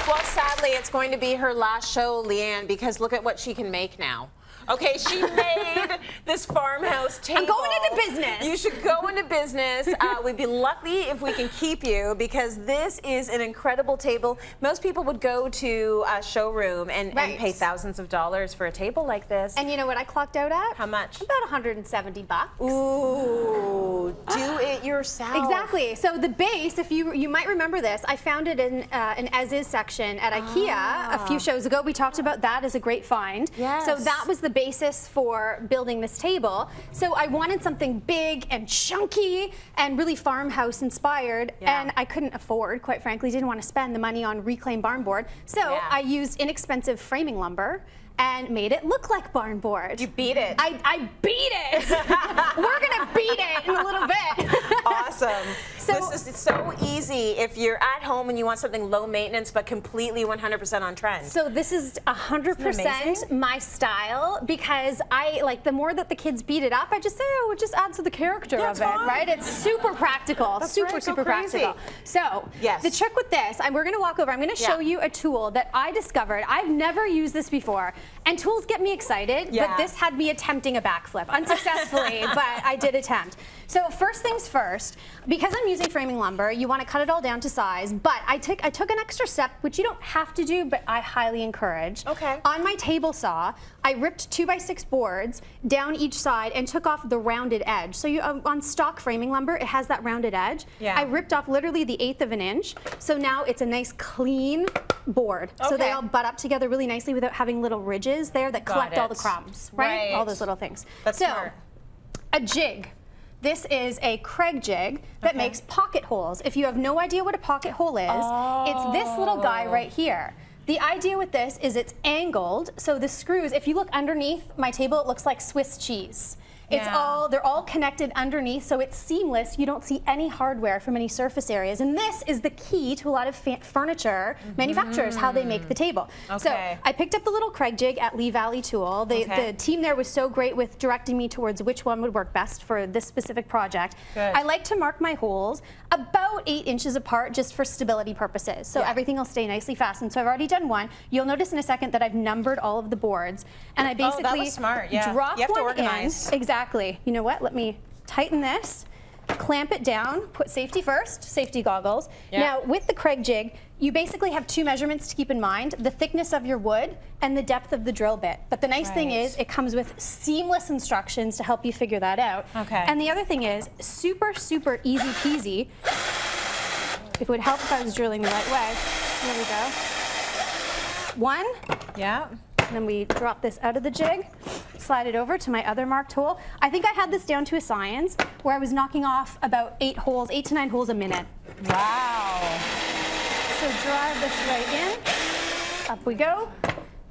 Well, sadly, it's going to be her last show, Leigh-Ann, because look at what she can make now. Okay, she made this farmhouse table. I'm going into business. You should go into business. We'd be lucky if we can keep you because this is an incredible table. Most people would go to a showroom and pay thousands of dollars for a table like this. And you know what I clocked out at? How much? About 170 bucks. Ooh, do it yourself. Exactly. So the base, if you might remember this, I found it in an as-is section at IKEA a few shows ago. We talked about that as a great find. Yes. So that was the basis for building this table. So I wanted something big and chunky and really farmhouse inspired, and I couldn't afford, quite frankly, didn't want to spend the money on reclaimed barn board. So I used inexpensive framing lumber and made it look like barn board. You beat it. I beat it. We're gonna beat it in a little bit. Awesome. So this is so easy if you're at home and you want something low maintenance but completely 100% on trend. So this is 100% my style because I like the more that the kids beat it up, I just say, oh, it just adds to the character of it, right? It's super practical, super practical. So the trick with this, we're gonna walk over. I'm gonna show you a tool that I discovered. I've never used this before. And tools get me excited, but this had me attempting a backflip unsuccessfully, but I did attempt. So first things first, because I'm using framing lumber, you want to cut it all down to size, but I took an extra step, which you don't have to do, but I highly encourage. Okay. On my table saw, I ripped 2x6 boards down each side and took off the rounded edge. So you on stock framing lumber, it has that rounded edge. I ripped off literally the 1/8 of an inch, so now it's a nice clean board. So they all butt up together really nicely without having little ridges there that collect all the crumbs, right? All those little things. That's smart. A jig. This is a Craig jig that makes pocket holes. If you have no idea what a pocket hole is, it's this little guy right here. The idea with this is it's angled, so the screws, if you look underneath my table, it looks like Swiss cheese. It's they're all connected underneath, so it's seamless. You don't see any hardware from any surface areas. And this is the key to a lot of furniture manufacturers, how they make the table. So I picked up the little Craig jig at Lee Valley Tool. The team there was so great with directing me towards which one would work best for this specific project. I like to mark my holes about 8 inches apart just for stability purposes. So everything will stay nicely fastened. So I've already done one. You'll notice in a second that I've numbered all of the boards. And I basically that was smart. drop you have to one organize. in. Exactly. You know what? Let me tighten this, clamp it down, put safety first, safety goggles. Now with the Craig jig, you basically have 2 measurements to keep in mind, the thickness of your wood and the depth of the drill bit. But the nice thing is it comes with seamless instructions to help you figure that out. And the other thing is super easy peasy. It would help if I was drilling the right way. There we go. 1. And then we drop this out of the jig, slide it over to my other marked hole. I think I had this down to a science where I was knocking off about 8 to 9 holes a minute. Wow. So drive this right in. Up we go.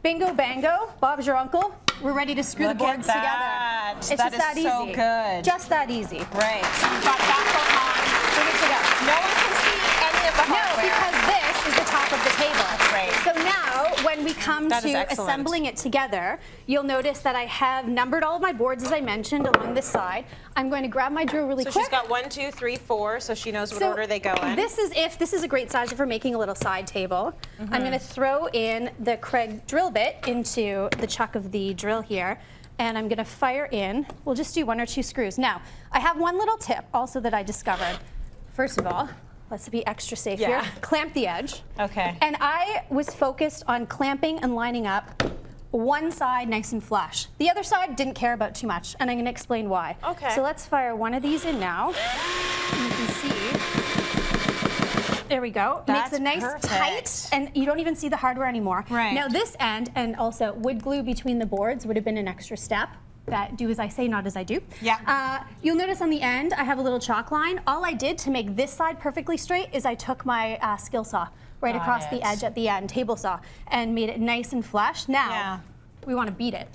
Bingo bango. Bob's your uncle. We're ready to screw the boards together. It's just that easy. So good. Just that easy. Right. You've got that hook on. We're good to go. No one can see any of the hardware. No, because this is the top of the table. Right. So now, when we come to assembling it together, you'll notice that I have numbered all of my boards, as I mentioned, along this side. I'm going to grab my drill really quick. So she's got 1, 2, 3, 4, so she knows what order they go in. This is a great size for making a little side table. I'm going to throw in the Craig drill bit into the chuck of the drill here. And I'm going to fire in. We'll just do 1 or 2 screws. Now, I have one little tip also that I discovered. First of all, let's be extra safe here. Clamp the edge. Okay. And I was focused on clamping and lining up one side nice and flush. The other side didn't care about too much, and I'm going to explain why. Okay. So let's fire one of these in now. And you can see. There we go. That's makes a nice tight, and you don't even see the hardware anymore. Right. Now this end, and also wood glue between the boards would have been an extra step. That do as I say, not as I do. You'll notice on the end, I have a little chalk line. All I did to make this side perfectly straight is I took my skill saw right across the edge at the end, table saw, and made it nice and flush. Now, we want to beat it.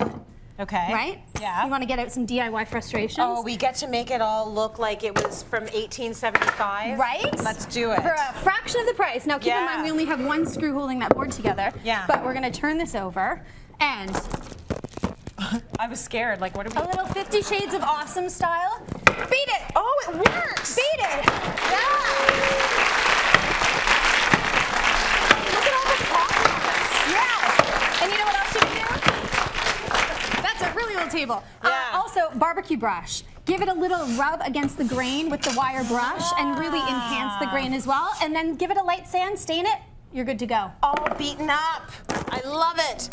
Okay. Right? Yeah. You want to get out some DIY frustrations. Oh, we get to make it all look like it was from 1875. Right? Let's do it. For a fraction of the price. Now keep in mind we only have 1 screw holding that board together. But we're going to turn this over and I was scared. Like, what are we? A little 50 Shades of Awesome style. Beat it. Oh, it works. Beat it. Yeah. Look at all the table. Yeah. Also, barbecue brush. Give it a little rub against the grain with the wire brush and really enhance the grain as well. And then give it a light sand, stain it, you're good to go. All beaten up. I love it.